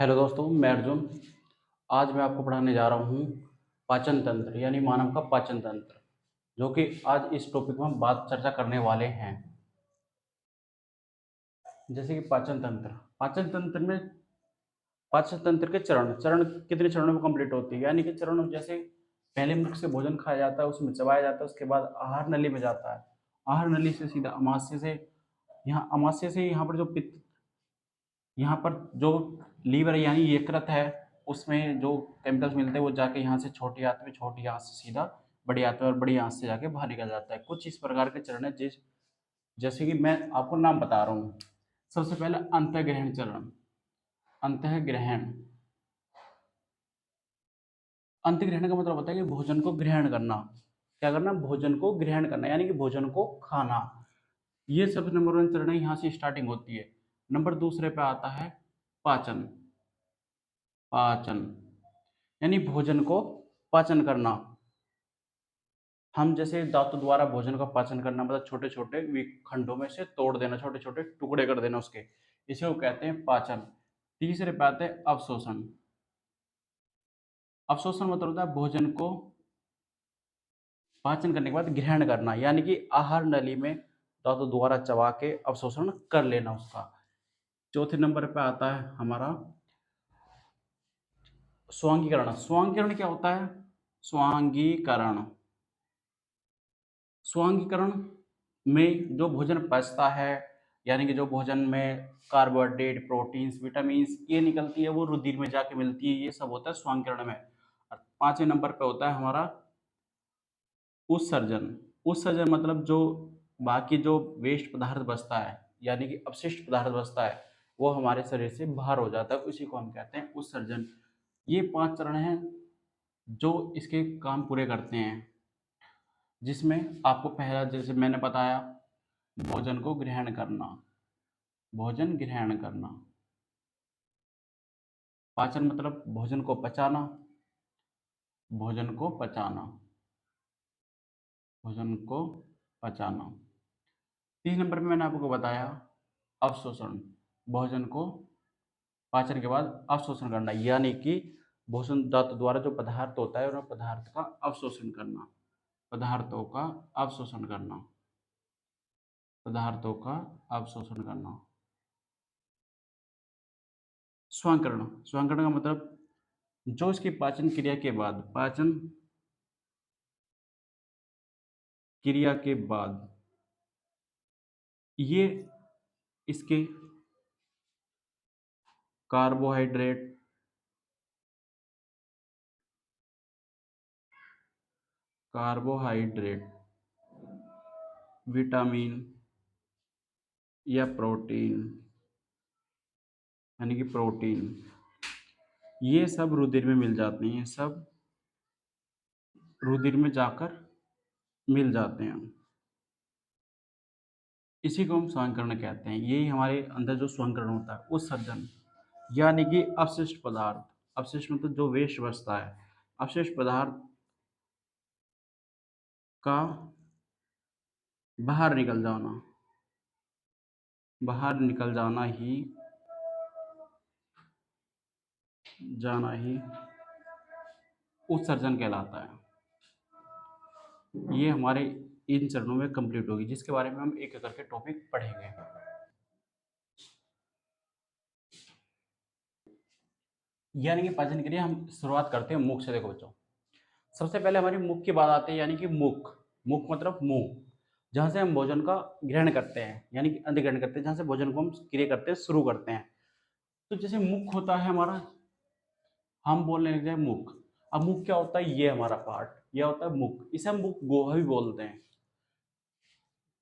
Hello दोस्तों, मैं अर्जुन। आज मैं आपको पढ़ाने जा रहा हूँ पाचन तंत्र यानी मानव का पाचन तंत्र, जो कि आज इस टॉपिक में हम बात चर्चा करने वाले हैं। जैसे कि पाचन तंत्र के चरण चरण कितने चरणों में कंप्लीट होती है, यानी कि चरण जैसे पहले मुख से भोजन खाया जाता है, उसमें चबाया जाता है, उसके बाद आहार नली में जाता है। आहार नली से सीधा अमाशय से यहाँ पर जो पित्त, यहाँ पर जो लीवर यानी यकृत है, उसमें जो केमिकल्स मिलते हैं वो जाके यहाँ से छोटी आंत में, छोटी आंत से सीधा बड़ी आंत में, और बड़ी आंत से जाके बाहर निकल जाता है। कुछ इस प्रकार के चरण है जैसे कि मैं आपको नाम बता रहा हूँ। सबसे पहले अंतःग्रहण चरण। अंतःग्रहण अंतःग्रहण का मतलब होता है कि भोजन को ग्रहण करना। क्या करना? भोजन को ग्रहण करना, यानी कि भोजन को खाना। ये सब नंबर वन चरण है, यहाँ से स्टार्टिंग होती है। नंबर दूसरे पे आता है पाचन। पाचन यानी भोजन को पाचन करना। हम जैसे दांतों द्वारा भोजन का पाचन करना, मतलब छोटे छोटे खंडों में से तोड़ देना, छोटे छोटे टुकड़े कर देना उसके, इसे वो कहते हैं पाचन। तीसरे पे आते हैं अवशोषण। अवशोषण मतलब होता है भोजन को पाचन करने के बाद ग्रहण करना, यानी कि आहार नली में दांतों द्वारा चबा के अवशोषण कर लेना उसका। चौथे नंबर पे आता है हमारा स्वांगीकरण। स्वांगीकरण क्या होता है? स्वांगीकरण स्वांगीकरण में जो भोजन पचता है, यानी कि जो भोजन में कार्बोहाइड्रेट, प्रोटीन्स, विटामिन्स ये निकलती है, वो रुधिर में जाके मिलती है, ये सब होता है स्वांगीकरण में। और पांचवें नंबर पे होता है हमारा उत्सर्जन। उत्सर्जन मतलब जो बाकी जो वेस्ट पदार्थ बचता है, यानी कि अपशिष्ट पदार्थ बचता है, वो हमारे शरीर से बाहर हो जाता है, उसी को हम कहते हैं उत्सर्जन। ये 5 चरण हैं जो इसके काम पूरे करते हैं, जिसमें आपको पहला जैसे मैंने बताया, भोजन को ग्रहण करना। भोजन ग्रहण करना। पाचन मतलब भोजन को पचाना। भोजन को पचाना। भोजन को पचाना। 3 नंबर पे मैंने आपको बताया अवशोषण। भोजन को पाचन के बाद अवशोषण करना, यानी कि भोजन तत्व द्वारा जो पदार्थ होता है उन पदार्थ का अवशोषण करना। पदार्थों का अवशोषण करना। पदार्थों का अवशोषण करना। स्वांकरण। स्वांकरण का मतलब जो इसकी पाचन क्रिया के बाद, पाचन क्रिया के बाद ये इसके कार्बोहाइड्रेट, कार्बोहाइड्रेट, विटामिन या प्रोटीन, यानी कि प्रोटीन, ये सब रुधिर में मिल जाते हैं। ये सब रुधिर में जाकर मिल जाते हैं। इसी को हम स्वांकरण कहते हैं। यही हमारे अंदर जो स्वांकरण होता है, उत्सर्जन, यानी कि अपशिष्ट पदार्थ। अपशिष्ट मतलब जो वेस्ट बचता है, अपशिष्ट पदार्थ का बाहर निकल जाना। बाहर निकल जाना ही उत्सर्जन कहलाता है। ये हमारे इन चरणों में कंप्लीट होगी, जिसके बारे में हम एक एक करके टॉपिक पढ़ेंगे। यानी कि पाचन क्रिया हम शुरुआत करते हैं मुख से। देखो बच्चों, सबसे पहले हमारी मुख की बात आती है, यानी कि मुख। मुख मतलब मुंह, जहाँ से हम भोजन का ग्रहण करते हैं, यानी कि अन्न ग्रहण करते हैं, जहाँ से भोजन को हम क्रिया करते हैं, शुरू करते हैं। तो जैसे मुख होता है हमारा, हम बोलने लग जाए मुख। अब मुख क्या होता है? ये हमारा पार्ट, यह होता है मुख। इसे हम मुख गोहा भी बोलते हैं।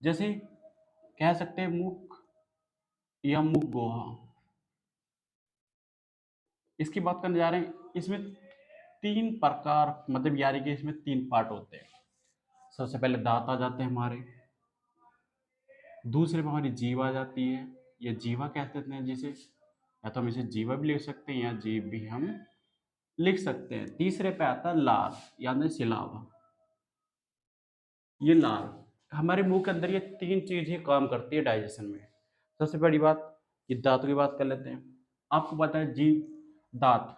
जैसे कह सकते हैं मुख या मुख गोहा। इसकी बात करने जा रहे हैं, इसमें 3 प्रकार, मतलब यानी कि इसमें 3 पार्ट होते हैं। सबसे पहले दांत आ जाते हैं हमारे, दूसरे में हमारी जीभ आ जाती है, ये जीवा कहते हैं जिसे, या तो हम इसे जीवा भी लिख सकते हैं या जीभ भी हम लिख सकते हैं। तीसरे पे आता है लार, यानी सिलावा। ये लार हमारे मुंह के अंदर, ये 3 चीजें काम करती है डाइजेशन में। सबसे बड़ी बात, ये दांतों की बात कर लेते हैं। आपको पता है जीभ दांत।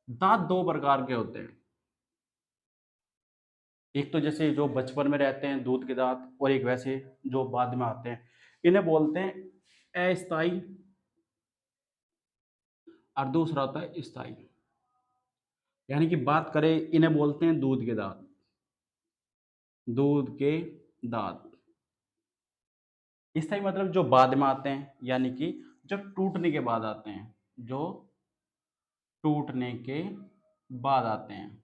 दांत दो प्रकार के होते हैं, एक तो जैसे जो बचपन में रहते हैं दूध के दांत, और एक वैसे जो बाद में आते हैं, इन्हें बोलते हैं अस्थाई, और दूसरा होता है स्थाई। यानी कि बात करें, इन्हें बोलते हैं दूध के दांत, दूध के दांत। स्थाई मतलब जो बाद में आते हैं, यानी कि जब टूटने के बाद आते हैं, जो टूटने के बाद आते हैं,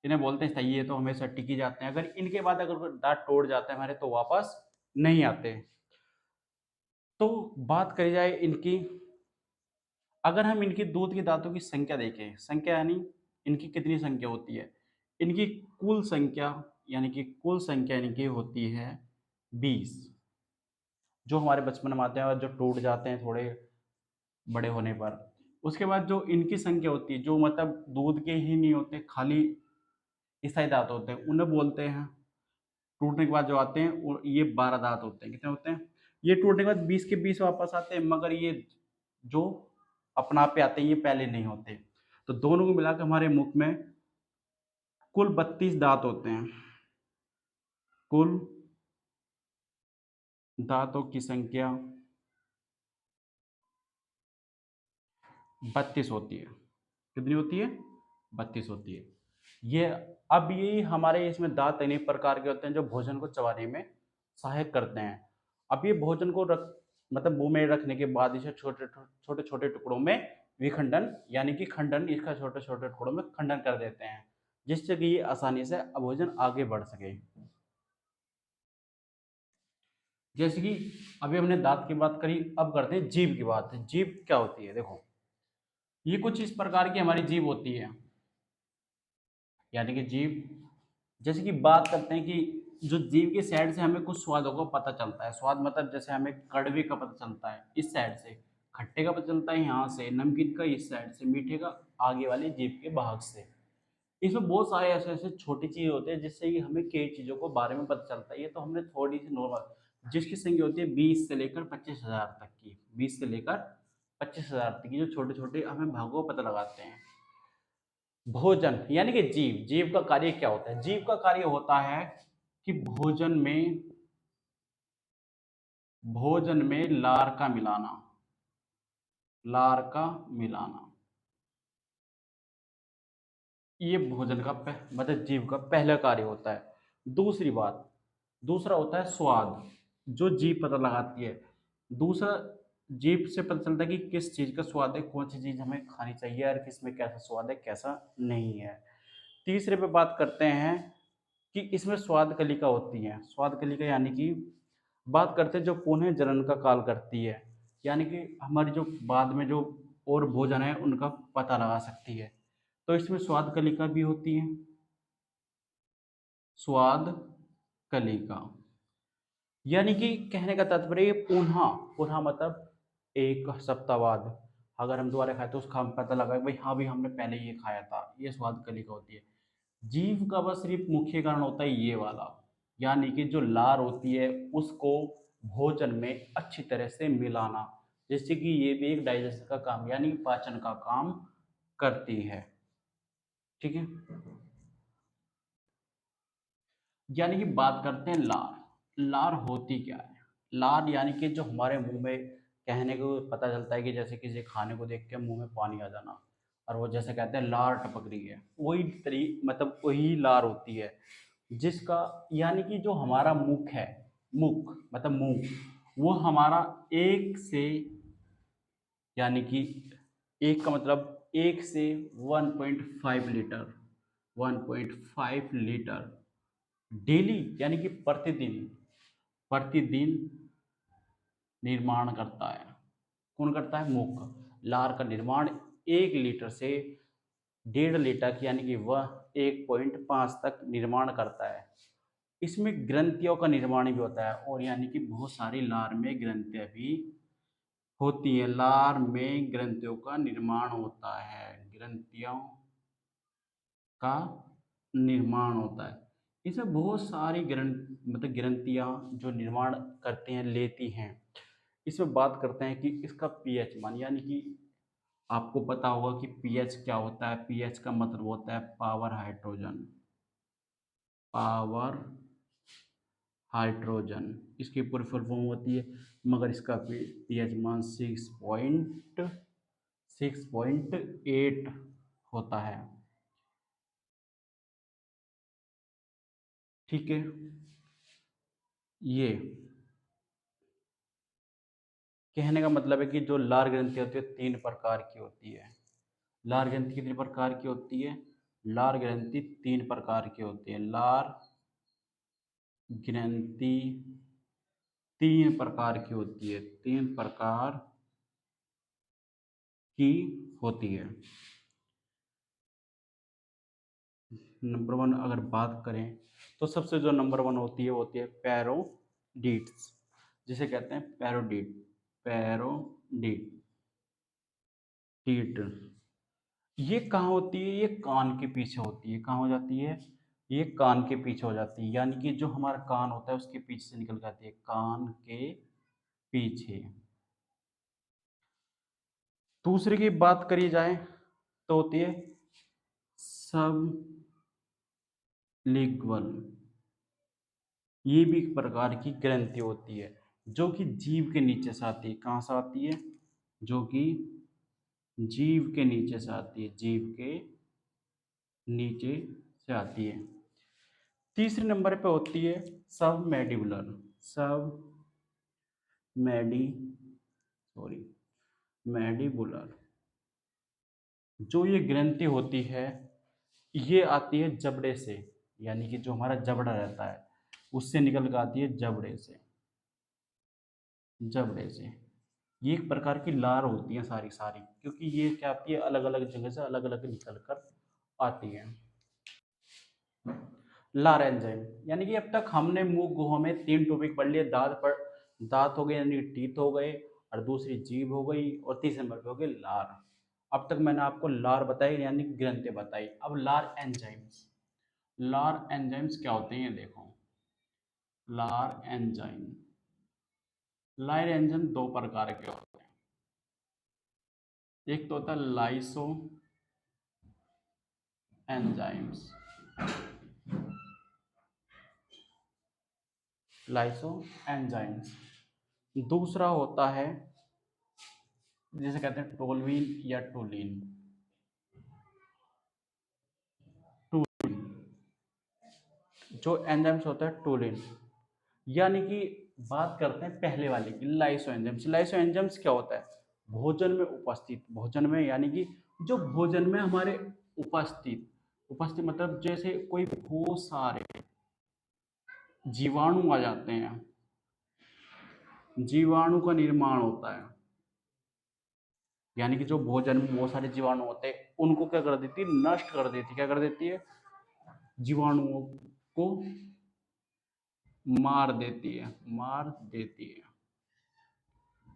इन्हें बोलते हैं स्थाई। ये तो हमेशा टिक ही जाते हैं, अगर इनके बाद अगर कोई दांत टूट जाते हैं हमारे तो वापस नहीं आते। तो बात करी जाए इनकी, अगर हम इनकी दूध के दांतों की संख्या देखें, संख्या यानी इनकी कितनी संख्या होती है, इनकी कुल संख्या, यानी कि कुल संख्या इनकी होती है 20, जो हमारे बचपन में आते हैं और जो टूट जाते हैं थोड़े बड़े होने पर। उसके बाद जो इनकी संख्या होती है, जो मतलब दूध के ही नहीं होते, खाली स्थायी दांत होते हैं, उन्हें बोलते हैं, टूटने के बाद जो आते हैं ये 12 दांत होते हैं। कितने होते हैं? ये टूटने के बाद 20 के 20 वापस आते हैं, मगर ये जो अपना आप पे आते हैं ये पहले नहीं होते। तो दोनों को मिलाकर हमारे मुख में कुल 32 दांत होते हैं। कुल दांतों की संख्या 32 होती है। कितनी होती है? 32 होती है। ये अब ये हमारे इसमें दांत अनेक प्रकार के होते हैं जो भोजन को चबाने में सहायक करते हैं। अब ये भोजन को मतलब मुंह में रखने के बाद इसे छोटे छोटे छोटे टुकड़ों में विखंडन, यानी कि खंडन, इसका छोटे छोटे टुकड़ों में खंडन कर देते हैं, जिससे कि ये आसानी से भोजन आगे बढ़ सके। जैसे कि अभी हमने दांत की बात करी, अब करते हैं जीभ की बात। जीभ क्या होती है? देखो, ये कुछ इस प्रकार की हमारी जीभ होती है, यानी कि जीभ, जैसे कि बात करते हैं कि जो जीभ की साइड से हमें कुछ स्वादों का पता चलता है। स्वाद मतलब जैसे हमें कड़वे का पता चलता है इस साइड से, खट्टे का पता चलता है यहाँ से, नमकीन का इस साइड से, मीठे का आगे वाली जीभ के भाग से। इसमें बहुत सारे ऐसे ऐसे छोटी चीज़ होते हैं जिससे कि हमें कई चीज़ों को बारे में पता चलता है। ये तो हमने थोड़ी सी नॉर्मल, जिसकी संख्या होती है 20 से लेकर 25,000 तक की, 20 से लेकर 25,000 तक की जो छोटे छोटे हमें भागों का पता लगाते हैं। भोजन यानी कि जीव, जीव का कार्य क्या होता है? जीव का कार्य होता है कि भोजन में लार का मिलाना, लार का मिलाना, ये भोजन का मतलब जीव का पहला कार्य होता है। दूसरी बात, दूसरा होता है स्वाद, जो जीभ पता लगाती है। दूसरा, जीभ से पता चलता है कि किस चीज़ का स्वाद है, कौन सी चीज़ हमें खानी चाहिए और किस में कैसा स्वाद है, कैसा नहीं है। तीसरे पे बात करते हैं कि इसमें स्वाद कलिका होती है। स्वाद कलिका यानी कि बात करते हैं जो पुनः जनन का काल करती है, यानी कि हमारी जो बाद में जो और भोजन है उनका पता लगा सकती है। तो इसमें स्वाद कलिका भी होती है। स्वाद कलिका यानी कि कहने का तात्पर्य पुनः, पुनः मतलब एक सप्ताह बाद अगर हम दोबारा खाए तो उसका हम पता लगा कि भाई हाँ, भी हमने पहले ये खाया था, ये स्वाद कलिका होती है। जीव का बस सिर्फ मुख्य कारण होता है ये वाला, यानी कि जो लार होती है उसको भोजन में अच्छी तरह से मिलाना, जिससे कि ये भी एक डाइजेशन का काम, यानी पाचन का काम करती है। ठीक है, यानी कि बात करते हैं लार। लार होती क्या है? लार यानी कि जो हमारे मुंह में, कहने को पता चलता है कि जैसे किसी खाने को देख के मुंह में पानी आ जाना, और वो जैसे कहते हैं लार टपक रही है, वही मतलब वही लार होती है, जिसका, यानी कि जो हमारा मुख है, मुख मतलब मुंह, वो हमारा एक से, यानी कि एक का मतलब 1 से 1.5 लीटर, 1.5 लीटर डेली, यानी कि प्रतिदिन, प्रतिदिन निर्माण करता है। कौन करता है? मुख। लार का निर्माण 1 लीटर से 1.5 लीटर यानी कि वह 1.5 तक निर्माण करता है। इसमें ग्रंथियों का निर्माण भी होता है, और यानी कि बहुत सारी लार में ग्रंथियां भी होती है। लार में ग्रंथियों का निर्माण होता है, ग्रंथियों का निर्माण होता है। इसमें बहुत सारी मतलब ग्रंथियां जो निर्माण करते हैं, लेती हैं। इसमें बात करते हैं कि इसका पीएच मान, यानी कि आपको पता होगा कि पीएच क्या होता है। पीएच का मतलब होता है पावर हाइड्रोजन, पावर हाइड्रोजन इसकी पूरी फुल फॉर्म होती है, मगर इसका पीएच मान 6.8 होता है। ठीक है, ये कहने का मतलब है कि जो लार ग्रंथि होती है 3 प्रकार की होती है। लार ग्रंथि कितने प्रकार की होती है? लार ग्रंथि 3 प्रकार की होती है। लार ग्रंथि 3 प्रकार की होती है, 3 प्रकार की होती है। नंबर 1 अगर बात करें तो सबसे जो नंबर 1 होती है वो होती है पैरोडीट्स, जिसे कहते हैं पैरोडीट। पैरोडीट टीट ये कहाँ होती है? ये कान के पीछे होती है। कहाँ हो जाती है? ये कान के पीछे हो जाती है, यानी कि जो हमारा कान होता है उसके पीछे से निकल जाती है, कान के पीछे। दूसरे की बात करी जाए तो होती है सब लिग्वल। ये भी एक प्रकार की ग्रंथि होती है जो कि जीभ के नीचे से आती है। कहाँ से आती है? जो कि जीभ के नीचे से आती है, जीभ के नीचे से आती है। तीसरे नंबर पे होती है सब मैडिबुलर। सब मैडी सॉरी मैडिबुलर। जो ये ग्रंथि होती है ये आती है जबड़े से, यानी कि जो हमारा जबड़ा रहता है उससे निकल कर आती है जबड़े से। जबड़े से ये एक प्रकार की लार होती है सारी सारी, क्योंकि ये क्या आती है अलग अलग जगह से अलग अलग निकल कर आती है। लार एंजाइम, यानी कि अब तक हमने मुंह गुहा में 3 टॉपिक पढ़ लिए। दांत हो गए यानी टीथ हो गए, और दूसरी जीभ हो गई, और तीसरे नंबर पे हो गए लार। अब तक मैंने आपको लार बताई यानी ग्रंथि बताई। अब लार एंजाइम्स, लार एंजाइम्स क्या होते हैं ये देखो। लार एंजाइम, लार एंजाइम 2 प्रकार के होते हैं। एक तो होता है लाइसो एंजाइम्स, लाइसो एंजाइम्स। दूसरा होता है जिसे कहते हैं टोल्वीन या टोलिन। जो एंजाइम्स होता है टोलिन, यानी कि बात करते हैं पहले वाले की लाइसो एंजाइम्स। लाइसो एंजाइम्स क्या होता है? भोजन में उपस्थित, भोजन में यानी कि जो भोजन में हमारे उपस्थित, उपस्थित मतलब जैसे कोई बहुत सारे जीवाणु आ जाते हैं, जीवाणु का निर्माण होता है, यानी कि जो भोजन में बहुत सारे जीवाणु होते हैं उनको क्या कर देती है? नष्ट कर देती है। क्या कर देती है? जीवाणुओं को मार देती है, मार देती है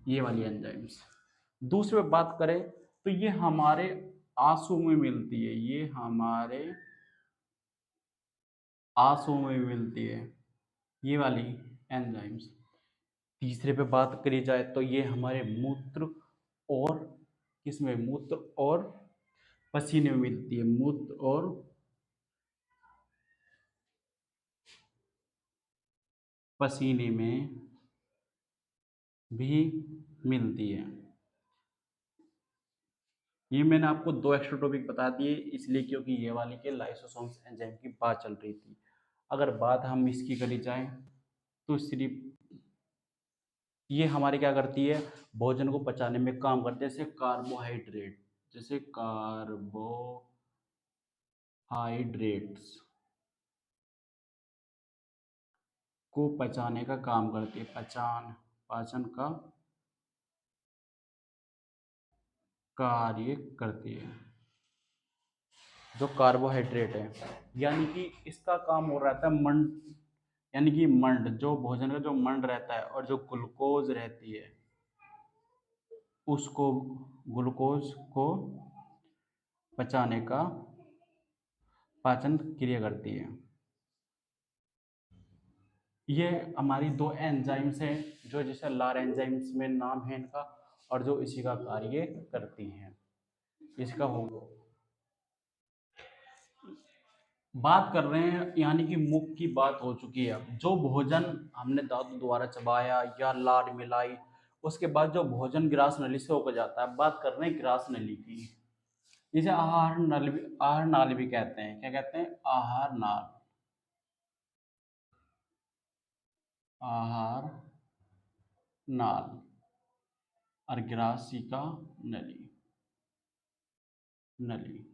ये वाली एंजाइम्स। दूसरे पे बात करें तो ये हमारे आंसू में मिलती है, ये हमारे आंसू में मिलती है ये वाली एंजाइम्स। तीसरे पे बात करी जाए तो ये हमारे मूत्र और किसमें? मूत्र और पसीने में मिलती है, मूत्र और पसीने में भी मिलती है। ये मैंने आपको 2 एक्स्ट्रा टॉपिक बता दिए इसलिए क्योंकि ये वाली के लाइसोसोम्स एंजाइम की बात चल रही थी। अगर बात हम इसकी करी जाए तो सिर्फ ये हमारे क्या करती है? भोजन को पचाने में काम करते हैं, जैसे कार्बोहाइड्रेट, जैसे कार्बोहाइड्रेट्स को पचाने का काम करती है, पाचन का कार्य करती है। जो कार्बोहाइड्रेट है यानी कि इसका काम हो रहता है मंड, यानी कि मंड, जो भोजन का जो मंड रहता है, और जो ग्लूकोज रहती है उसको, ग्लूकोज को पचाने का पाचन क्रिया करती है। ये हमारी 2 एंजाइम्स हैं जो जैसे लार एंजाइम्स में नाम है इनका, और जो इसी का कार्य करती हैं। इसका होगा। बात कर रहे हैं यानी कि मुख की बात हो चुकी है। जो भोजन हमने दांतों द्वारा चबाया या लार मिलाई, उसके बाद जो भोजन ग्रास नली से होकर जाता है, बात कर रहे हैं ग्रास नली की। इसे आहार नाल भी कहते हैं। क्या कहते हैं? आहार नाल। आहार नाल और ग्रासिका नली। नली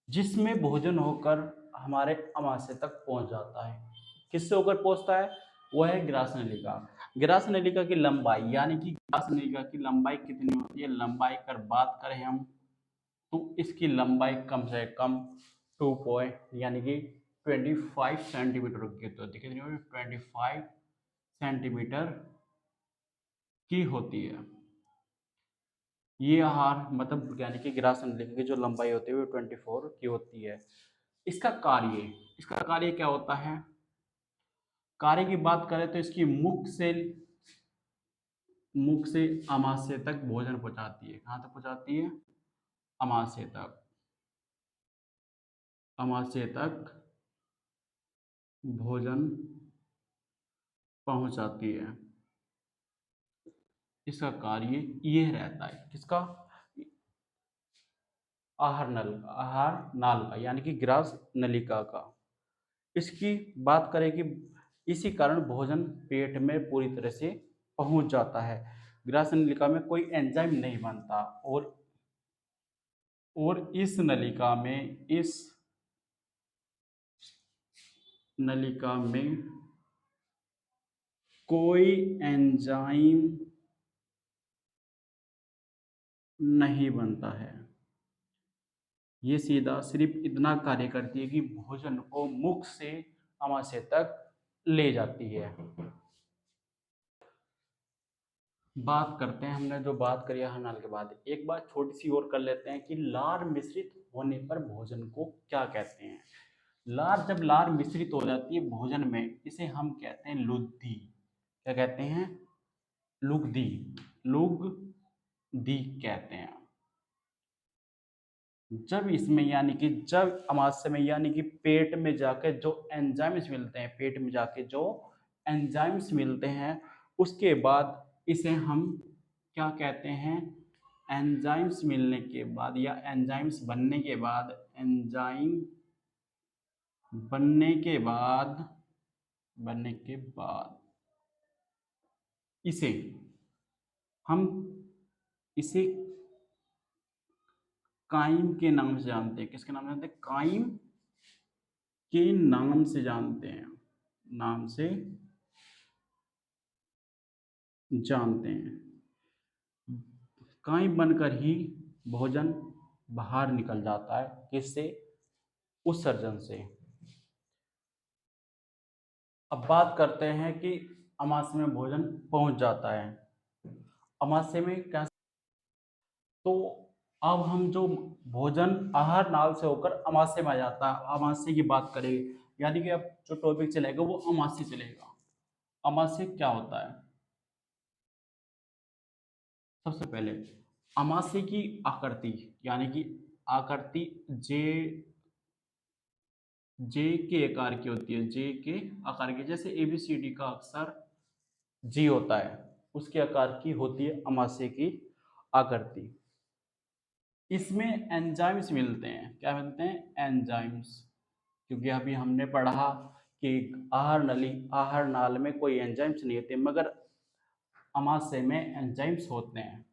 जिसमें भोजन होकर हमारे आमाशय तक पहुंच जाता है। किससे होकर पहुंचता है? वह है ग्रास नलिका। ग्रास नलिका की लंबाई यानी कि ग्रास नलिका की लंबाई कितनी होती है? लंबाई कर बात करें हम तो इसकी लंबाई कम से कम 2 पॉइंट यानी कि 25 सेंटीमीटर की होती है। कितनी होती है? 25 सेंटीमीटर की होती है। ये आहार मतलब यानी कि ग्रास नलिका की जो लंबाई होती है वो 24 की होती है। इसका कार्य इसका कार्य क्या होता है? कार्य की बात करें तो इसकी मुख से आमाशय तक भोजन पहुंचाती है। कहाँ तक पहुंचाती है? आमाशय तक। आमाशय तक भोजन पहुंचाती है। इसका कार्य ये रहता है। किसका? आहार नाल का यानी कि ग्रास नलिका का। इसकी बात करें कि इसी कारण भोजन पेट में पूरी तरह से पहुंच जाता है। ग्रास नलिका में कोई एंजाइम नहीं बनता और इस नलिका में कोई एंजाइम नहीं बनता है। ये सीधा सिर्फ इतना कार्य करती है कि भोजन को मुख से आमाशय तक ले जाती है। बात करते हैं, हमने जो बात करी आहार नाल के बाद एक बात छोटी सी और कर लेते हैं कि लार मिश्रित होने पर भोजन को क्या कहते हैं। जब लार मिश्रित हो जाती है भोजन में, इसे हम कहते हैं लुद्धि। क्या कहते हैं? लुगदी। लुगदी कहते हैं। जब अमाशय में यानी कि पेट में जाके जो एंजाइम्स मिलते हैं, उसके बाद इसे हम क्या कहते हैं? एंजाइम्स मिलने के बाद या एंजाइम्स बनने के बाद इसे हम इसे काइम के नाम से जानते हैं। किसके नाम से जानते हैं? काइम के नाम से जानते हैं। काइम बनकर ही भोजन बाहर निकल जाता है। किससे? उत्सर्जन से। अब बात करते हैं कि आमाशय में भोजन पहुंच जाता है। आमाशय में क्या? तो अब हम जो भोजन आहार नाल से होकर आमाशय में आ जाता है, आमाशय की बात करेंगे यानी कि अब जो टॉपिक चलेगा वो आमाशय चलेगा। आमाशय क्या होता है? सबसे पहले आमाशय की आकृति यानी कि आकृति जे के आकार की होती है। जे के आकार की, जैसे ABCD का अक्षर जी होता है, उसके आकार की होती है आमाशय की आकृति। इसमें एंजाइम्स मिलते हैं। क्या मिलते हैं? एंजाइम्स। क्योंकि अभी हमने पढ़ा कि आहार नाल में कोई एंजाइम्स नहीं होते, मगर आमाशय में एंजाइम्स होते हैं।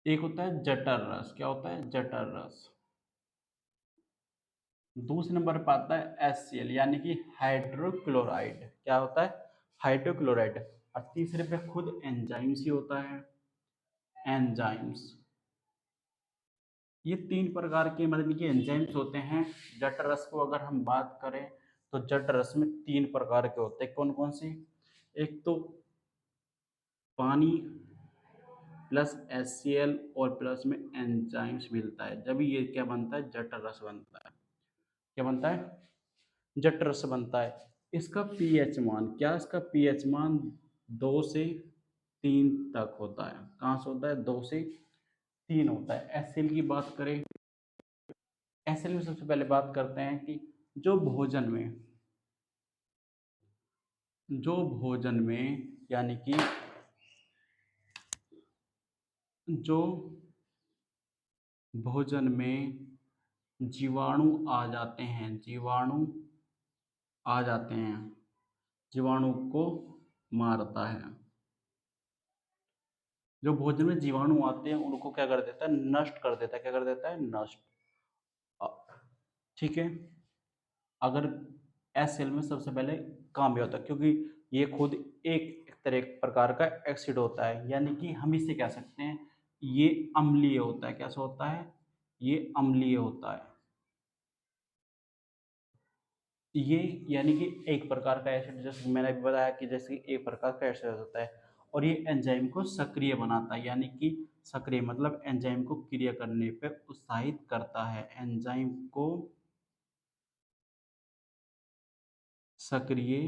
एक होता है जठर रस। क्या होता है? जठर रस। दूसरे नंबर पर आता है HCl यानी कि हाइड्रोक्लोराइड। क्या होता है? हाइड्रोक्लोराइड। और तीसरे पे खुद एंजाइम्स ही होता है। एंजाइम्स। ये 3 प्रकार के मतलब कि एंजाइम्स होते हैं। जठर रस को अगर हम बात करें तो जठर रस में 3 प्रकार के होते हैं। कौन कौन से? एक तो पानी प्लस HCl और प्लस में एंजाइम्स मिलता है, जब ये क्या बनता है? जठर रस बनता है। क्या बनता है? जठर रस बनता है। इसका पीएच मान क्या? इसका पीएच मान 2 से 3 तक होता है। कहाँ से होता है? 2 से 3 होता है। एचसीएल की बात करें, एचसीएल में सबसे पहले बात करते हैं कि जो भोजन में जो भोजन में यानी कि जो भोजन में जीवाणु आ जाते हैं, जीवाणु आ जाते हैं, जीवाणु को मारता है। जो भोजन में जीवाणु आते हैं उनको क्या कर देता है, नष्ट कर देता है। क्या कर देता है, नष्ट। ठीक है। अगर एस सेल में सबसे पहले काम ये होता है, क्योंकि ये खुद एक तरह प्रकार का एसिड होता है, यानी कि हम इसे कह सकते हैं ये अम्लीय होता है। कैसा होता है, ये अम्लीय होता है। ये यानी कि एक प्रकार का एसिड, जैसे मैंने अभी बताया कि जैसे एक प्रकार का एसिड होता है, और ये एंजाइम को सक्रिय बनाता है। यानी कि सक्रिय मतलब एंजाइम को क्रिया करने पर उत्साहित करता है, एंजाइम को सक्रिय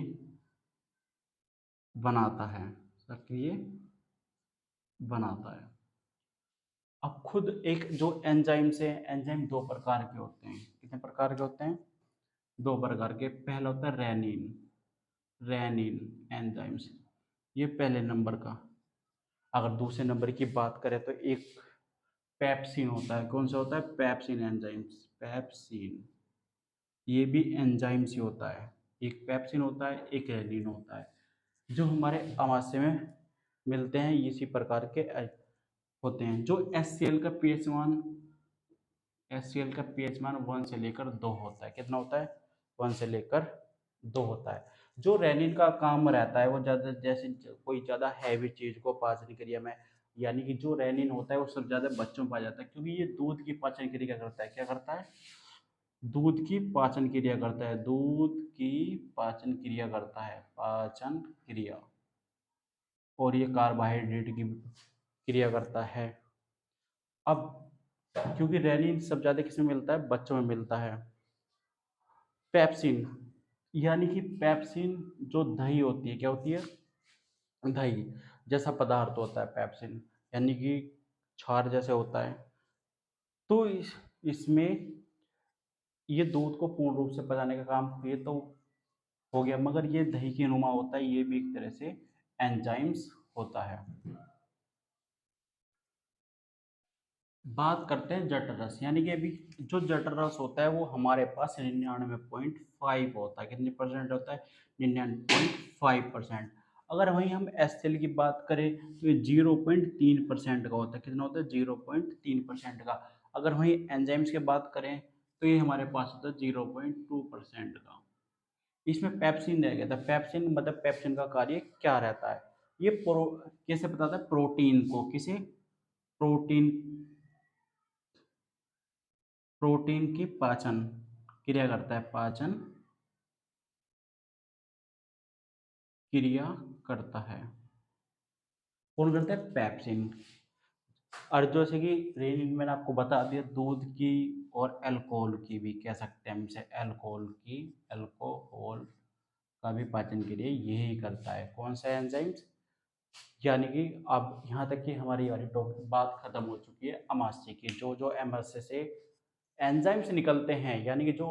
बनाता है, सक्रिय बनाता है। अब खुद एक जो एंजाइम से, एंजाइम दो प्रकार के होते हैं। कितने प्रकार के होते हैं, दो प्रकार के। पहला होता है रेनिन, रेनिन एंजाइम्स, ये पहले नंबर का। अगर दूसरे नंबर की बात करें तो एक पेप्सिन होता है। कौन सा होता है, पेप्सिन एंजाइम्स, पेप्सिन। ये भी एंजाइम्स ही होता है। एक पेप्सिन होता है, एक रेनिन होता है, जो हमारे अमाशय में मिलते हैं, इसी प्रकार के होते हैं। जो HCl का पीएच मान, HCl का पीएच मान 1 से लेकर 2 होता है। कितना होता है, 1 से लेकर 2 होता है। जो रेनिन का काम रहता है वो ज़्यादा, जैसे कोई ज़्यादा हैवी चीज़ को पाचन क्रिया में, यानी कि जो रेनिन होता है वो सब ज़्यादा बच्चों में पाया जाता है, क्योंकि ये दूध की पाचन क्रिया करता है। क्या करता है, दूध की पाचन क्रिया करता है, दूध की पाचन क्रिया करता है, पाचन क्रिया। और ये कार्बोहाइड्रेट की क्रिया करता है। अब क्योंकि रेनिन सब ज़्यादा किसमें मिलता है, बच्चों में मिलता है। पेप्सिन, यानी कि पेप्सिन जो दही होती है, क्या होती है, दही जैसा पदार्थ होता है पेप्सिन, यानी कि क्षार जैसे होता है। तो इसमें ये दूध को पूर्ण रूप से पचाने का काम ये तो हो गया, मगर ये दही की नुमा होता है, ये भी एक तरह से एंजाइम्स होता है। बात करते हैं जठर रस, यानी कि अभी जो जठर रस होता है वो हमारे पास 99.5 होता है। कितने परसेंट होता है, 99.5%। अगर वहीं हम एचसीएल की बात करें तो ये 0.3% का होता है। कितना होता है, 0.3% का। अगर वहीं एंजाइम्स की बात करें तो ये हमारे पास होता है 0.2% का। इसमें पेप्सिन रह गया था। पेप्सिन मतलब पेप्सिन का कार्य क्या रहता है, ये कैसे बताता है, प्रोटीन को, किसे, प्रोटीन, प्रोटीन की पाचन क्रिया करता है, पाचन क्रिया करता है। कौन करता है, पेप्सिन। और जैसे कि रेनिन मैंने आपको बता दिया, दूध की और अल्कोहल की भी कह सकते हैं हम इसे, अल्कोहल की, अल्कोहल का भी पाचन क्रिया यही करता है। कौन सा एंजाइम्स, यानी कि अब यहाँ तक कि हमारी वाली टॉपिक बात खत्म हो चुकी है अमाशय की। जो जो अमाशय से एंजाइम्स निकलते हैं, यानी कि जो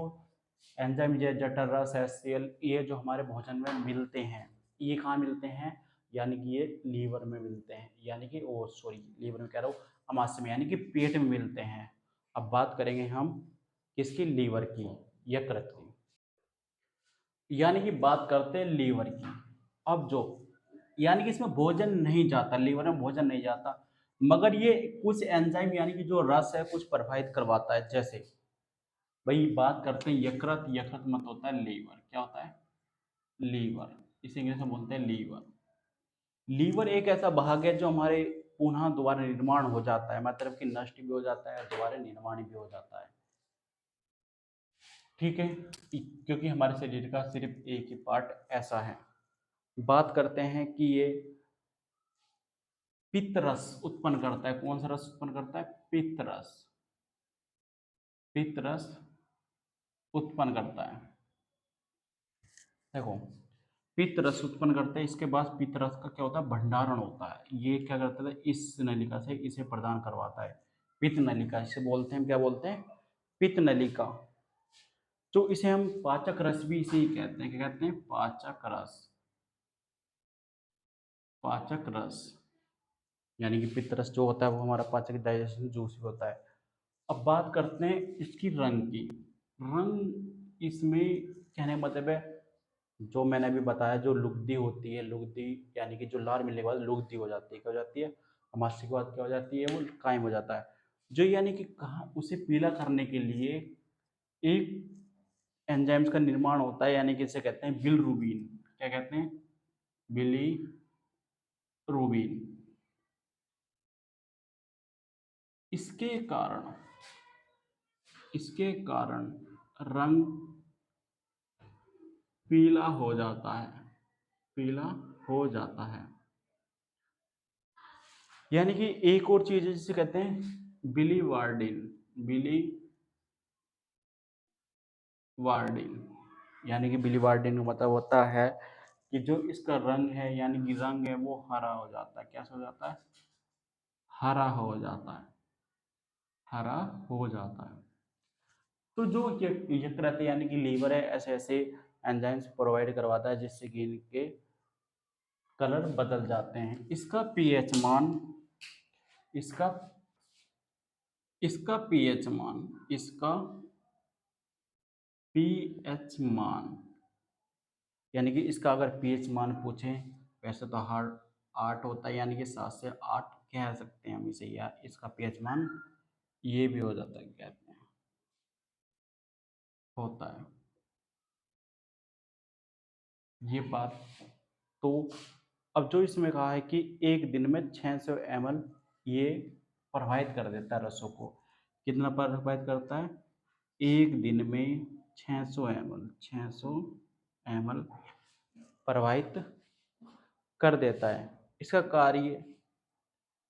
एंजाइम, ये जठर रस, HCl, ये जो हमारे भोजन में मिलते हैं, ये कहाँ मिलते हैं, यानी कि ये लीवर में मिलते हैं, यानी कि ओ सॉरी, लीवर में कह रहा हूँ, अमाशय में, यानी कि पेट में मिलते हैं। अब बात करेंगे हम किसकी, लीवर की, यकृत की, यानी कि बात करते हैं लीवर की। अब जो, यानी कि इसमें भोजन नहीं जाता, लीवर में भोजन नहीं जाता, मगर ये कुछ एंजाइम, यानी कि जो रस है कुछ प्रभावित करवाता है। जैसे भाई बात करते हैं यकृत, यकृत मत होता है लीवर। क्या होता है, लीवर, इसे इंग्लिश में बोलते हैं लीवर। लीवर एक ऐसा भाग है जो हमारे पुनः दोबारा निर्माण हो जाता है, मतलब कि नष्ट भी हो जाता है, दोबारा निर्माण भी हो जाता है। ठीक है, क्योंकि हमारे शरीर का सिर्फ एक ही पार्ट ऐसा है। बात करते हैं कि ये पित्त रस उत्पन्न करता है। कौन सा रस उत्पन्न करता है, पित्त रस, पित्त रस उत्पन्न करता है। देखो, पित्त रस उत्पन्न करते हैं, इसके बाद पित्त रस का क्या होता है, भंडारण होता है। ये क्या करता है, इस नलिका से इसे प्रदान करवाता है। पित्त नलिका, इसे बोलते हैं, क्या बोलते हैं, पित्त नलिका। तो इसे हम पाचक रस भी इसे ही कहते हैं, क्या कहते हैं, पाचक रस, पाचक रस। यानी कि पित्त रस जो होता है वो हमारा पाचक डाइजेशन जूस भी होता है। अब बात करते हैं इसकी रंग की। रंग इसमें कहने का मतलब है, जो मैंने अभी बताया, जो लुगदी होती है, लुगदी यानी कि जो लार मिलने के बाद लुगदी हो जाती है, क्या हो जाती है, अमाशय के बाद क्या हो जाती है, वो कायम हो जाता है। जो यानी कि कहाँ उसे पीला करने के लिए एक एंजाइम्स का निर्माण होता है, यानी कि इसे कहते हैं बिलरुबिन। क्या कहते हैं, बिलीरुबिन। इसके कारण, इसके कारण रंग पीला हो जाता है, पीला हो जाता है। यानी कि एक और चीज है जिसे कहते हैं बिलीवार्डिन, बिलीवार्डिन। यानी कि बिलीवार्डिन का मतलब होता है कि जो इसका रंग है, यानी कि रंग है वो हरा हो जाता है। कैसा हो जाता है, हरा हो जाता है, हरा हो जाता है। तो जो यकृत यानी कि लीवर है, ऐसे ऐसे एंजाइम्स प्रोवाइड करवाता है जिससे कि इनके कलर बदल जाते हैं। इसका पीएच मान, इसका इसका पीएच मान, इसका पीएच मान, यानी कि इसका अगर पीएच मान पूछें, वैसे तो हार्ड 8 होता है, यानी कि 7 से 8 कह सकते हैं हम इसे, या इसका पीएच मान ये भी हो जाता है, कहते हैं, होता है ये बात। तो अब जो इसमें कहा है कि एक दिन में 600 ml ये प्रभावित कर देता है रसों को। कितना प्रभावित करता है, एक दिन में 600 ml, 600 ml प्रभावित कर देता है। इसका कार्य,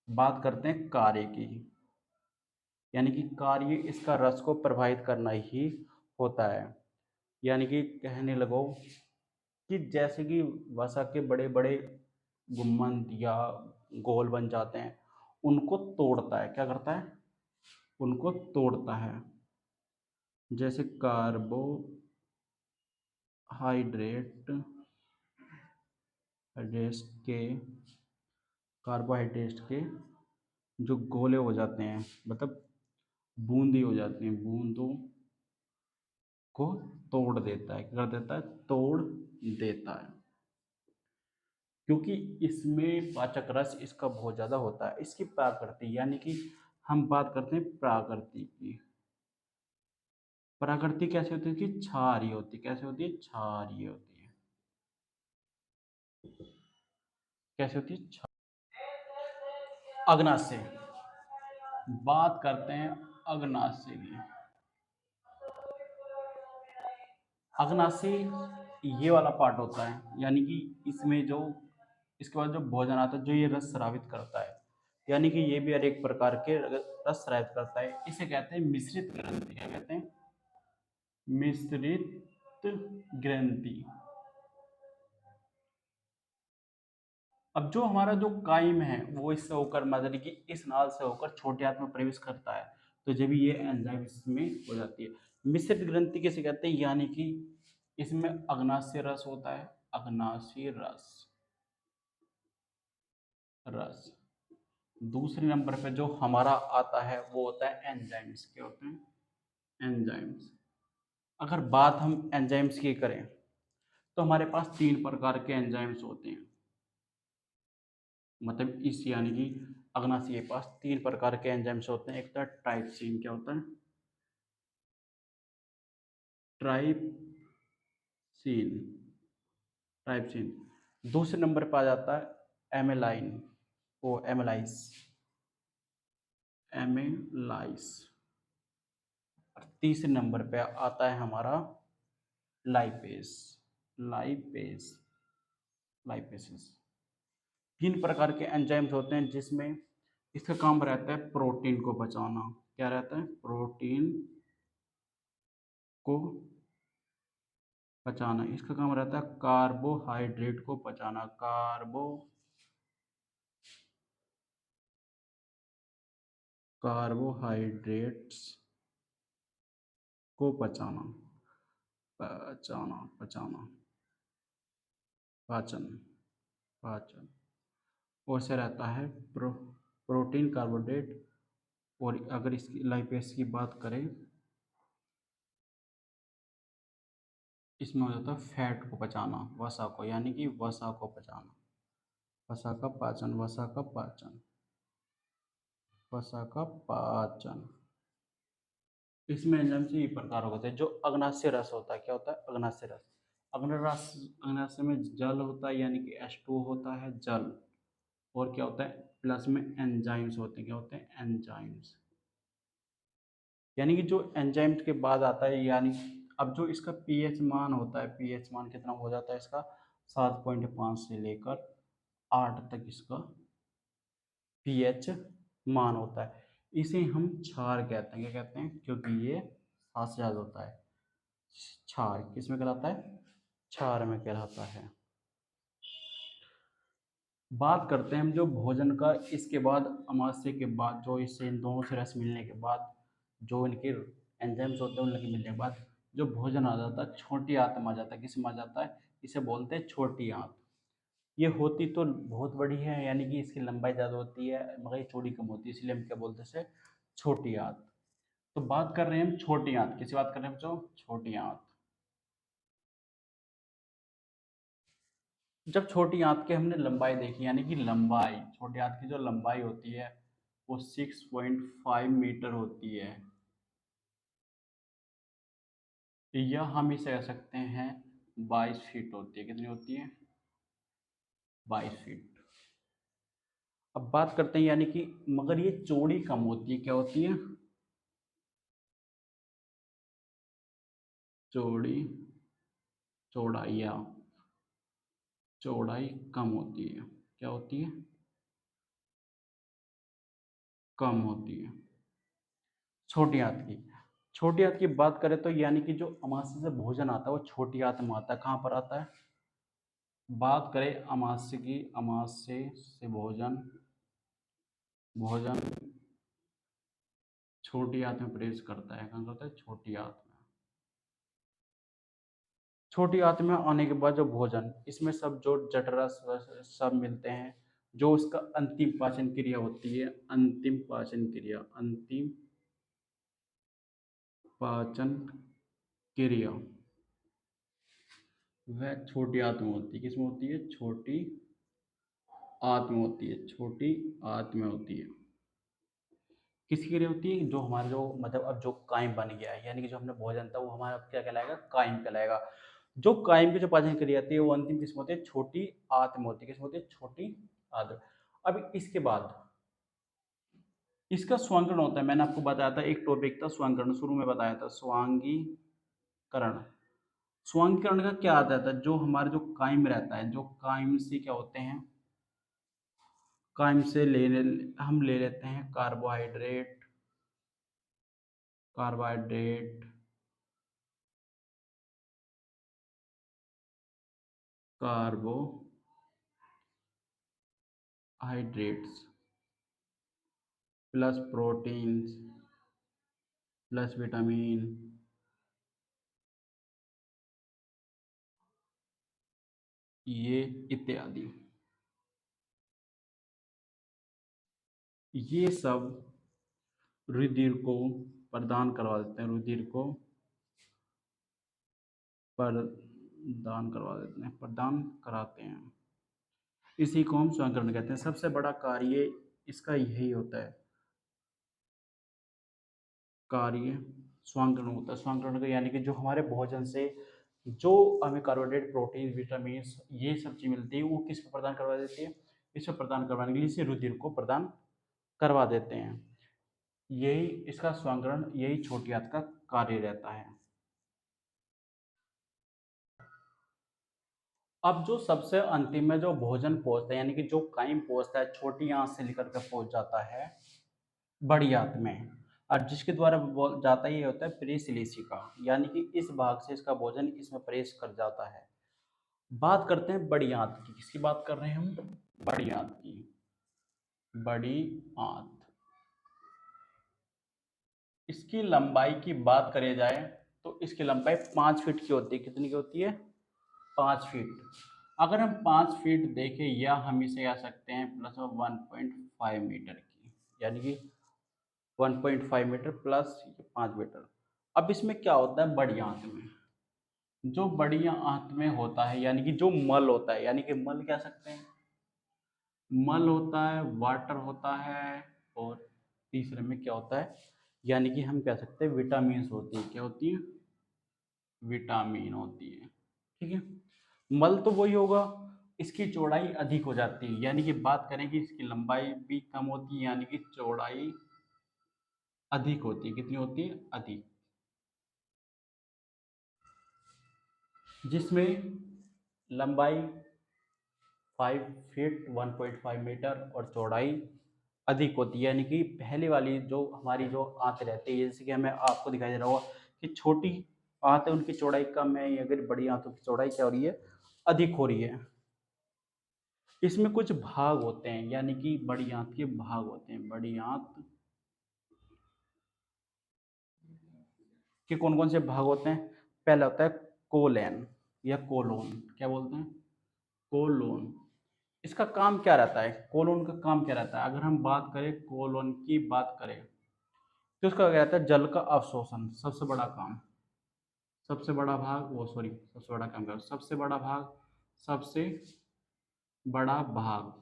बात करते हैं कार्य की, यानी कि कार्य इसका रस को प्रभावित करना ही होता है। यानी कि कहने लगो कि जैसे कि वसा के बड़े बड़े गुम्मन या गोल बन जाते हैं, उनको तोड़ता है, क्या करता है, उनको तोड़ता है। जैसे कार्बोहाइड्रेट हाइड्रेट्स के कार्बोहाइड्रेट के जो गोले हो जाते हैं, मतलब बूंदी हो जाती हैं, बूंदों को तोड़ देता है, क्या कर देता है, तोड़ देता है। क्योंकि इसमें पाचक रस इसका बहुत ज़्यादा होता है। इसकी प्राकृति, यानी कि हम बात करते हैं प्राकृति की। प्राकृति कैसे होती है, कि क्षारीय होती है, कैसे होती है, क्षारीय होती है, कैसे होती है, अग्नाशय। बात करते हैं अग्नाशय की। अग्नाशय ये वाला पार्ट होता है, यानी कि इसमें जो इसके बाद जो भोजन आता है, जो ये रस स्रावित करता है, यानी कि ये भी हर एक प्रकार के रस स्रावित करता है। इसे कहते हैं मिश्रित ग्रंथि। क्या कहते हैं, मिश्रित ग्रंथि। अब जो हमारा जो काइम है वो इससे होकर, मतलब कि इस नाल से होकर छोटे आंत में प्रवेश करता है, तो जब ये एंजाइम इसमें हो जाती है। मिश्रित ग्रंथि किसे कहते हैं, यानी कि इसमें अग्नाशय रस होता है, अग्नाशय रस, रस। दूसरे नंबर पे जो हमारा आता है वो होता है एंजाइम्स। क्या होते हैं, एंजाइम्स। अगर बात हम एंजाइम्स की करें तो हमारे पास 3 प्रकार के एंजाइम्स होते हैं। मतलब इस, यानी कि अग्नाशय के पास 3 प्रकार के एंजाइम्स होते हैं। एक होता है ट्राइपसिन। क्या होता है, ट्राइपसिन, ट्राइपसिन। दूसरे नंबर पर आ जाता है एमेलाइन, वो एमेलाइस, एमेलाइस। और तीसरे नंबर पे आता है हमारा लाइपेस, लाइपेस, लाइपेसिस। 3 प्रकार के एंजाइम्स होते हैं जिसमें इसका काम रहता है प्रोटीन को बचाना। क्या रहता है, प्रोटीन को पचाना। इसका काम रहता है कार्बोहाइड्रेट को पचाना, कार्बो कार्बोहाइड्रेट्स को पचाना, पचाना, पचाना, पाचन, पाचन। और से रहता है प्रोटीन, कार्बोहाइड्रेट। और अगर इसकी लाइपेस की बात करें, इसमें हो जाता है फैट को पचाना, वसा को, यानी कि वसा को पचाना, वसा का पाचन, वसा का पाचन, वसा का पाचन। इसमें एंजाइम से ये प्रकार होते हैं। जो अग्नाशय रस होता है, क्या होता है अग्नाशय रस, अग्नाशय, अग्नाशय में जल होता है, यानी कि H2O होता है, जल। और क्या होता है प्लस में एंजाइम्स होते हैं, क्या होते हैं एंजाइम्स, यानी कि जो एंजाइम्स के बाद आता है, यानी अब जो इसका पीएच मान होता है, पीएच मान कितना हो जाता है इसका 7.5 से लेकर 8 तक इसका पीएच मान होता है। इसे हम क्षार कहते हैं, क्या कहते हैं, क्योंकि ये 7 से ज़्यादा होता है। क्षार किस में कहलाता है, क्षार में कहलाता है। बात करते हैं हम जो भोजन का, इसके बाद अमाशय के बाद, जो इससे इन दोनों से रस मिलने के बाद, जो इनके एंजाइम्स होते हैं उनके मिलने के बाद जो भोजन आ जाता है, छोटी आंत में आ जाता है। किस में आ जाता है, इसे बोलते हैं छोटी आंत। ये होती तो बहुत बड़ी है, यानी कि इसकी लंबाई ज़्यादा होती है मगर ये चौड़ी कम होती है, इसलिए हम क्या बोलते हैं इसे छोटी आंत। तो बात कर रहे हैं हम छोटी आंत, किसी बात कर रहे हैं बच्चों, छोटी आंत। जब छोटी आंत के हमने लंबाई देखी, यानी कि लंबाई, छोटी आंत की जो लंबाई होती है वो 6.5 मीटर होती है, या हम इसे कह सकते हैं 22 फीट होती है। कितनी होती है, 22 फीट। अब बात करते हैं, यानी कि मगर ये चौड़ी कम होती है, क्या होती है, चौड़ी, चौड़ाइया, चौड़ाई कम होती है, क्या होती है, कम होती है छोटी आंत की। छोटी आंत की बात करें तो यानी कि जो अमाशय से भोजन आता है वो छोटी आंत में आता है। कहाँ पर आता है, बात करें अमाशय की, अमाशय से भोजन, भोजन छोटी आंत में प्रवेश करता है। कहाँ करता है, छोटी आंत में। छोटी आंत में आने के बाद जो भोजन, इसमें सब जो जठरस सब मिलते हैं, जो उसका अंतिम पाचन क्रिया होती है, अंतिम पाचन क्रिया, अंतिम पाचन क्रिया, वह छोटी आंत में होती है। किसमें होती है, छोटी आंत में होती है, छोटी आंत में होती है। किसकी क्रिया होती है, जो हमारा जो मतलब अब जो कायम बन गया है, यानी कि जो हमने भोजन था वो हमारा अब क्या कहलाएगा, कायम कहलाएगा। जो कायम की जो पाचन क्रिया होती है वो अंतिम किस्म होती है, छोटी आंत में होती है। किसमें होती है, छोटी आंत। अब इसके बाद इसका स्वांगीकरण होता है। मैंने आपको बताया था, एक टॉपिक था स्वांगीकरण, शुरू में बताया था स्वांगीकरण। स्वांगीकरण का क्या आता है, जो हमारे जो कायम रहता है, जो कायम से क्या होते हैं, कायम से हम ले लेते हैं carbohydrate, carbohydrate, carbohydrates plus proteins plus vitamin, ये इत्यादि, ये सब रुधिर को प्रदान करवा देते हैं, रुधिर को प्रदान करवा देते हैं, प्रदान कराते हैं। इसी को हम स्वांगीकरण कहते हैं। सबसे बड़ा कार्य इसका यही होता है, कार्य स्वांगीकरण होता है। स्वांगीकरण का यानी कि जो हमारे भोजन से जो हमें कार्बोहाइड्रेट, प्रोटीन, विटामिन, ये सब चीज मिलती है वो किस पे प्रदान करवा देती है, इस पे प्रदान करवाने के लिए इसे रुधिर को प्रदान करवा देते हैं। यही इसका स्वांगीकरण, यही छोटी आंत का कार्य रहता है। अब जो सबसे अंतिम में जो भोजन पहुंचता है, यानी कि जो काइम पहुंचता है, छोटी आंत से लेकर के पहुंच जाता है बड़ी आंत में, और जिसके द्वारा जाता ही होता है प्रीशिलेशिका, यानी कि इस भाग से इसका भोजन इसमें प्रवेश कर जाता है। बात करते हैं बड़ी आंत की। किसकी बात कर रहे हैं हम, बड़ी आंत की, बड़ी आंत। इसकी लंबाई की बात करी जाए तो इसकी लंबाई 5 फीट की होती है। कितनी की होती है? 5 फीट। अगर हम 5 फीट देखें या हम इसे कह सकते हैं प्लस 1.5 मीटर की, यानी कि 1.5 मीटर प्लस 5 मीटर। अब इसमें क्या होता है बड़ी आंत में, जो बड़ी आंत में होता है यानी कि जो मल होता है, यानी कि मल कह सकते हैं, मल होता है, वाटर होता है, और तीसरे में क्या होता है, यानी कि हम कह सकते हैं विटामिन होती है। क्या होती है? विटामिन होती है। ठीक है। मल तो वही होगा, इसकी चौड़ाई अधिक हो जाती है, यानी कि बात करें कि इसकी लंबाई भी कम होती है, यानी कि चौड़ाई अधिक होती है। कितनी होती है? अधिक। जिसमें लंबाई 5 फीट 1.5 मीटर और चौड़ाई अधिक होती है, यानी कि पहले वाली जो हमारी जो आंत रहती है, जैसे कि हमें आपको दिखाई दे रहा होगा कि छोटी आंत है उनकी चौड़ाई कम है, या फिर बड़ी आंतों की चौड़ाई क्या हो रही है? अधिक हो रही है। इसमें कुछ भाग होते हैं, यानी कि बड़ी आंत के भाग होते हैं। बड़ी आंत के कौन कौन से भाग होते हैं? पहला होता है कोलेन या कोलोन। क्या बोलते हैं? कोलोन। इसका काम क्या रहता है? कोलोन का काम क्या रहता है? अगर हम बात करें कोलोन की बात करें तो उसका क्या रहता है? जल का अवशोषण। सबसे बड़ा काम, सबसे बड़ा भाग, वो सॉरी, सबसे बड़ा काम करो, सबसे बड़ा भाग, सबसे बड़ा भाग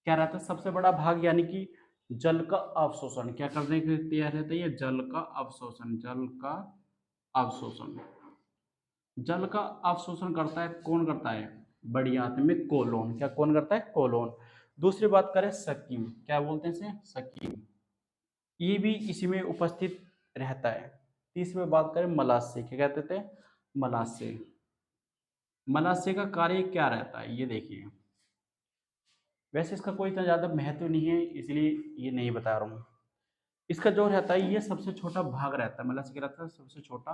क्या रहता है? सबसे बड़ा भाग, यानी कि जल का अवशोषण क्या करने के लिए तैयार रहता है? ये जल का अवशोषण, जल का अवशोषण। जल का अवशोषण करता है, कौन करता है? बड़ी आंत में कोलोन। क्या कौन करता है? कोलोन। दूसरी बात करें सकीम, क्या बोलते हैं इसे? सकीम। ये भी इसी में उपस्थित रहता है। तीसरी बात करें मलाशय, क्या कहते थे? मलाशय। मलाशय का कार्य क्या रहता है ये देखिए। वैसे इसका कोई इतना ज़्यादा महत्व नहीं है, इसलिए ये नहीं बता रहा हूँ। इसका जो रहता है ये सबसे छोटा भाग रहता है। मलाशय क्या रहता है? सबसे छोटा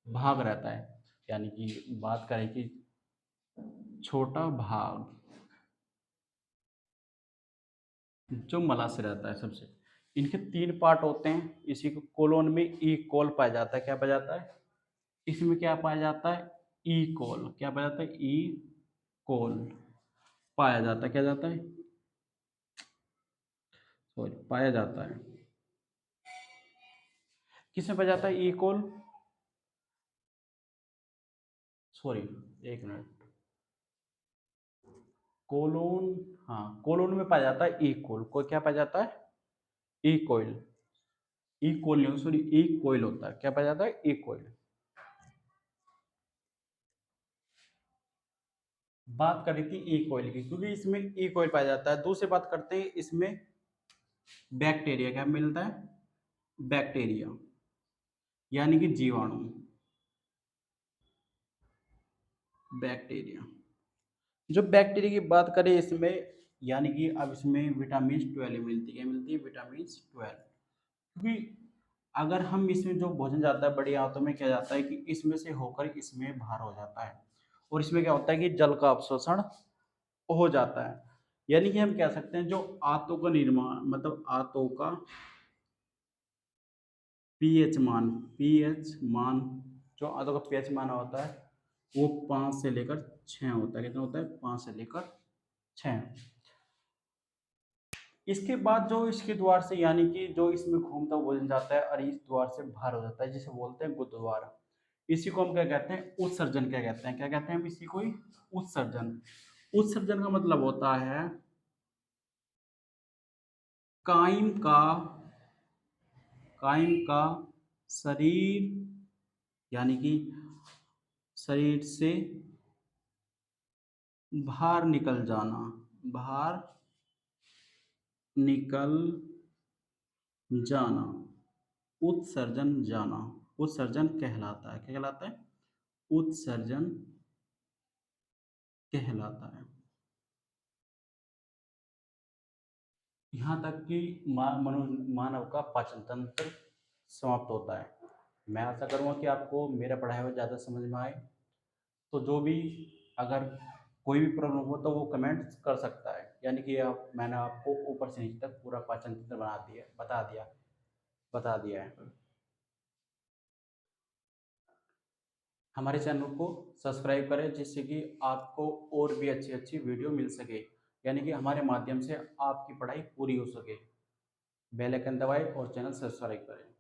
भाग रहता है, यानी कि बात करें कि छोटा भाग जो मलाशय रहता है सबसे। इनके 3 पार्ट होते हैं। इसी को कोलोन में ई कोल पाया जाता है। क्या पाया जाता है? इसमें क्या पाया जाता है? ई कोल। क्या पाया जाता है? ई कोल पाया जाता है। क्या जाता है? सॉरी, पाया जाता है। किसमें पाया जाता है ई कोल? सॉरी, एक मिनट। कोलोन, हाँ, कोलोन में पाया जाता है ई कोल। को क्या पाया जाता है? ई कोयल। ई कोल नहीं, सॉरी, ई कोयल होता है। क्या पाया जाता है? ई कोयल। बात करी थी ई कोयल की, क्योंकि इसमें ई कोयल पाया जाता है। दूसरी बात करते हैं इसमें बैक्टीरिया। क्या मिलता है? बैक्टीरिया, यानी कि जीवाणु। बैक्टीरिया, जो बैक्टीरिया की बात करें इसमें, यानी कि अब इसमें विटामिन 12 मिलती है। क्या मिलती है? विटामिन 12। क्योंकि अगर हम इसमें जो भोजन जाता है बड़ी आंतों में, क्या जाता है कि इसमें से होकर इसमें बाहर हो जाता है, और इसमें क्या होता है कि जल का अवशोषण हो जाता है। यानी कि हम कह सकते हैं जो आंतों का निर्माण, मतलब आंतों का पीएच मान, पीएच मान, जो आंतों का पीएच मान होता है वो 5 से लेकर 6 होता है। कितना होता है? 5 से लेकर 6। इसके बाद जो इसके द्वार से, यानी कि जो इसमें घूमता हुआ भोजन जाता है और इस द्वार से बाहर हो जाता है, जिसे बोलते हैं गुदद्वार। इसी को हम क्या कहते हैं? उत्सर्जन। क्या कहते हैं? क्या कहते हैं हम इसी को? उत्सर्जन। उत्सर्जन का मतलब होता है कायम का, कायम का शरीर, यानी कि शरीर से बाहर निकल जाना, बाहर निकल जाना, उत्सर्जन जाना, उत्सर्जन कहलाता है। क्या कहलाता है? उत्सर्जन कहलाता है। यहाँ तक कि मानव का पाचन तंत्र समाप्त होता है। मैं आशा करूँगा कि आपको मेरा पढ़ाया हुआ ज़्यादा समझ में आए। तो जो भी, अगर कोई भी प्रॉब्लम हो तो वो कमेंट कर सकता है, यानी कि मैंने आपको ऊपर से नीचे तक पूरा पाचन तंत्र बता दिया। बता दिया है। हमारे चैनल को सब्सक्राइब करें जिससे कि आपको और भी अच्छी अच्छी वीडियो मिल सके, यानी कि हमारे माध्यम से आपकी पढ़ाई पूरी हो सके। बेल आइकन दबाएं और चैनल सब्सक्राइब करें।